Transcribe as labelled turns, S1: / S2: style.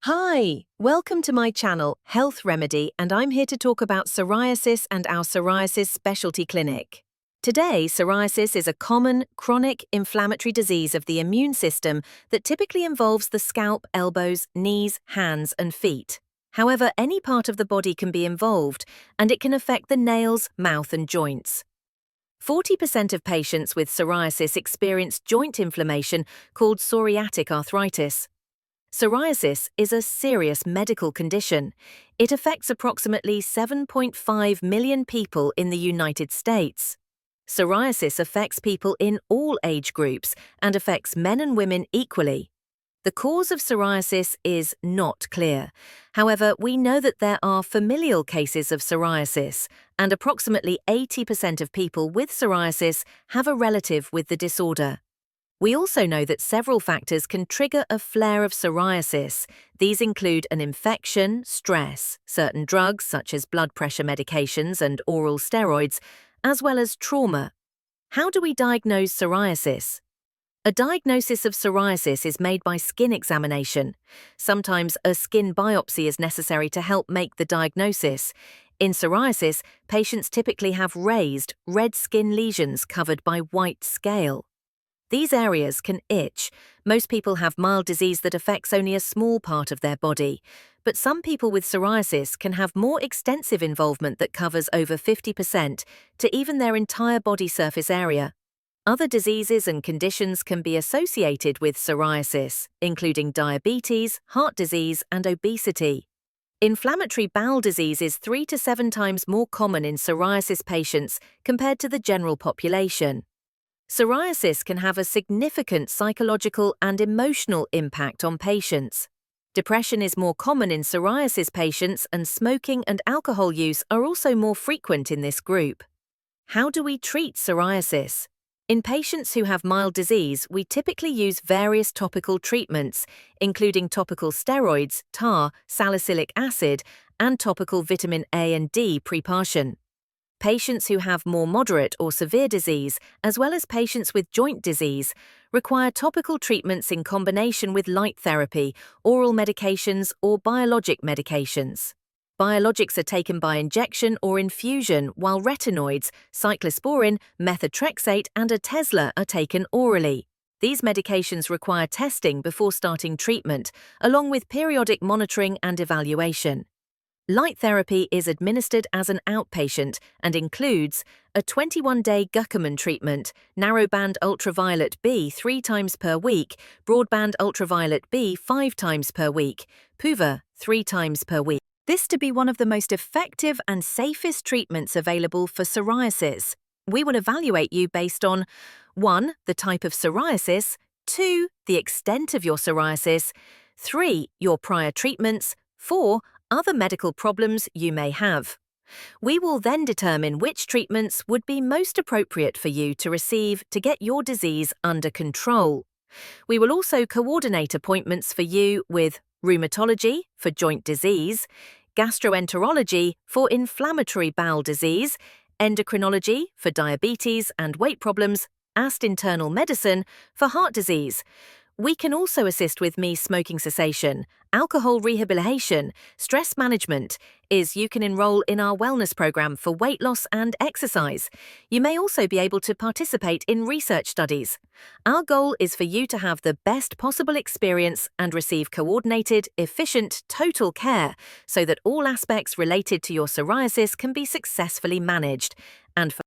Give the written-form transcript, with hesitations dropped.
S1: Hi, welcome to my channel, Health Remedy, and I'm here to talk about psoriasis and our psoriasis specialty clinic. Today, psoriasis is a common, chronic, inflammatory disease of the immune system that typically involves the scalp, elbows, knees, hands, and feet. However, any part of the body can be involved, and it can affect the nails, mouth, and joints. 40% of patients with psoriasis experience joint inflammation called psoriatic arthritis. Psoriasis is a serious medical condition. It affects approximately 7.5 million people in the United States. Psoriasis affects people in all age groups and affects men and women equally. The cause of psoriasis is not clear. However, we know that there are familial cases of psoriasis, and approximately 80% of people with psoriasis have a relative with the disorder. We also know that several factors can trigger a flare of psoriasis. These include an infection, stress, certain drugs such as blood pressure medications and oral steroids, as well as trauma. How do we diagnose psoriasis? A diagnosis of psoriasis is made by skin examination. Sometimes a skin biopsy is necessary to help make the diagnosis. In psoriasis, patients typically have raised, red skin lesions covered by white scale. These areas can itch. Most people have mild disease that affects only a small part of their body, but some people with psoriasis can have more extensive involvement that covers over 50% to even their entire body surface area. Other diseases and conditions can be associated with psoriasis, including diabetes, heart disease, and obesity. Inflammatory bowel disease is 3 to 7 times more common in psoriasis patients compared to the general population. Psoriasis can have a significant psychological and emotional impact on patients. Depression is more common in psoriasis patients, and smoking and alcohol use are also more frequent in this group. How do we treat psoriasis? In patients who have mild disease, we typically use various topical treatments, including topical steroids, tar, salicylic acid, and topical vitamin A and D preparation. Patients who have more moderate or severe disease, as well as patients with joint disease, require topical treatments in combination with light therapy, oral medications, or biologic medications. Biologics are taken by injection or infusion, while retinoids, cyclosporin, methotrexate, and Otezla are taken orally. These medications require testing before starting treatment, along with periodic monitoring and evaluation. Light therapy is administered as an outpatient and includes a 21-day Guckerman treatment, narrowband ultraviolet B 3 times per week, broadband ultraviolet B 5 times per week, PUVA 3 times per week. This to be one of the most effective and safest treatments available for psoriasis. We will evaluate you based on 1. The type of psoriasis, 2. The extent of your psoriasis, 3. Your prior treatments, 4. Other medical problems you may have. We will then determine which treatments would be most appropriate for you to receive to get your disease under control. We will also coordinate appointments for you with rheumatology for joint disease, gastroenterology for inflammatory bowel disease, endocrinology for diabetes and weight problems, and internal medicine for heart disease. We can also assist with smoking cessation, alcohol rehabilitation, stress management. You can enroll in our wellness program for weight loss and exercise. You may also be able to participate in research studies. Our goal is for you to have the best possible experience and receive coordinated, efficient, total care so that all aspects related to your psoriasis can be successfully managed. And for